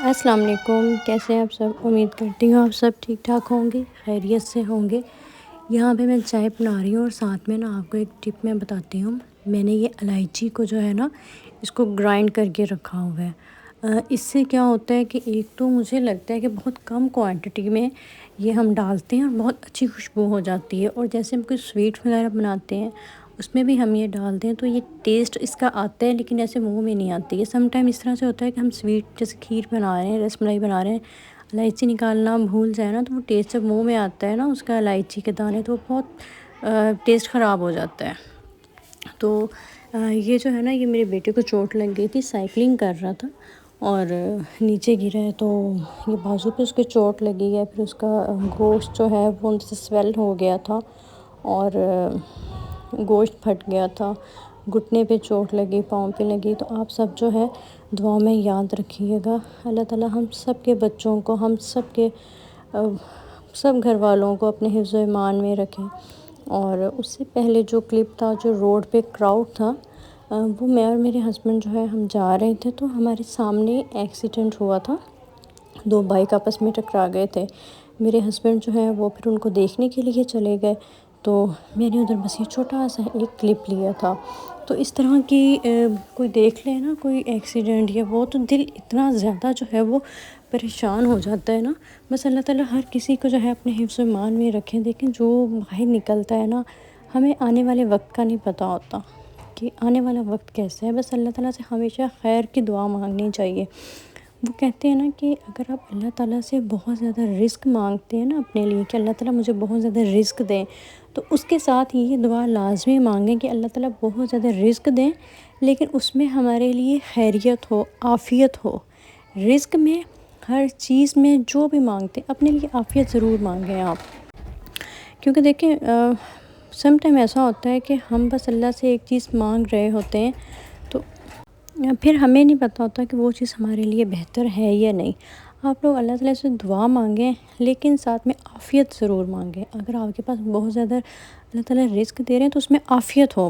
السلام علیکم، کیسے ہیں آپ سب؟ امید کرتی ہوں آپ سب ٹھیک ٹھاک ہوں گے، خیریت سے ہوں گے۔ یہاں پہ میں چائے بنا رہی ہوں اور ساتھ میں آپ کو ایک ٹپ میں بتاتی ہوں۔ میں نے یہ الائچی کو جو ہے اس کو گرائنڈ کر کے رکھا ہوا ہے۔ اس سے کیا ہوتا ہے کہ ایک تو مجھے لگتا ہے کہ بہت کم کوانٹٹی میں یہ ہم ڈالتے ہیں اور بہت اچھی خوشبو ہو جاتی ہے، اور جیسے ہم کوئی سویٹ وغیرہ بناتے ہیں اس میں بھی ہم یہ ڈالتے ہیں تو یہ ٹیسٹ اس کا آتا ہے، لیکن ایسے منہ میں نہیں آتی ہے۔ سم ٹائم اس طرح سے ہوتا ہے کہ ہم سویٹ جیسے کھیر بنا رہے ہیں، رس ملائی بنا رہے ہیں، الائچی نکالنا بھول جائے نا تو وہ ٹیسٹ جب منہ میں آتا ہے نا اس کا الائچی کے دانے، تو بہت ٹیسٹ خراب ہو جاتا ہے۔ تو یہ جو ہے یہ میرے بیٹے کو چوٹ لگ گئی تھی، سائیکلنگ کر رہا تھا اور نیچے گرا ہے، تو یہ بازو پہ اس کے چوٹ لگی ہے۔ پھر اس کا گوشت جو ہے وہ ان سے سویل ہو گیا تھا اور گوشت پھٹ گیا تھا، گھٹنے پہ چوٹ لگی، پاؤں پہ لگی۔ تو آپ سب جو ہے دعاؤں میں یاد رکھیے گا۔ اللہ تعالیٰ ہم سب کے بچوں کو، ہم سب گھر والوں کو اپنے حفظ و ایمان میں رکھیں۔ اور اس سے پہلے جو کلپ تھا، جو روڈ پہ کراؤڈ تھا، وہ میں اور میرے ہسبینڈ جو ہے ہم جا رہے تھے تو ہمارے سامنے ایکسیڈنٹ ہوا تھا، دو بائک آپس میں ٹکرا گئے تھے۔ میرے ہسبینڈ جو ہے وہ پھر ان کو دیکھنے کے لیے چلے گئے، تو میں نے ادھر بس یہ چھوٹا سا ایک کلپ لیا تھا۔ تو اس طرح کی کوئی دیکھ لے نا کوئی ایکسیڈنٹ یا وہ، تو دل اتنا زیادہ جو ہے وہ پریشان ہو جاتا ہے نا۔ بس اللہ تعالیٰ ہر کسی کو جو ہے اپنے حفظ و ایمان میں رکھیں۔ دیکھیں جو باہر نکلتا ہے نا، ہمیں آنے والے وقت کا نہیں پتہ ہوتا کہ آنے والا وقت کیسا ہے۔ بس اللہ تعالیٰ سے ہمیشہ خیر کی دعا مانگنی چاہیے۔ وہ کہتے ہیں نا کہ اگر آپ اللہ تعالیٰ سے بہت زیادہ رزق مانگتے ہیں نا اپنے لیے، کہ اللہ تعالیٰ مجھے بہت زیادہ رزق دیں، تو اس کے ساتھ یہ دعا لازمی مانگیں کہ اللہ تعالیٰ بہت زیادہ رزق دیں، لیکن اس میں ہمارے لیے خیریت ہو، عافیت ہو۔ رزق میں، ہر چیز میں جو بھی مانگتے ہیں اپنے لیے عافیت ضرور مانگیں آپ، کیونکہ دیکھیں سم ٹائم ایسا ہوتا ہے کہ ہم بس اللہ سے ایک چیز مانگ رہے ہوتے ہیں، تو پھر ہمیں نہیں پتہ ہوتا کہ وہ چیز ہمارے لیے بہتر ہے یا نہیں۔ آپ لوگ اللہ تعالیٰ سے دعا مانگیں، لیکن ساتھ میں عافیت ضرور مانگیں۔ اگر آپ کے پاس بہت زیادہ اللہ تعالیٰ رزق دے رہے ہیں تو اس میں عافیت ہو۔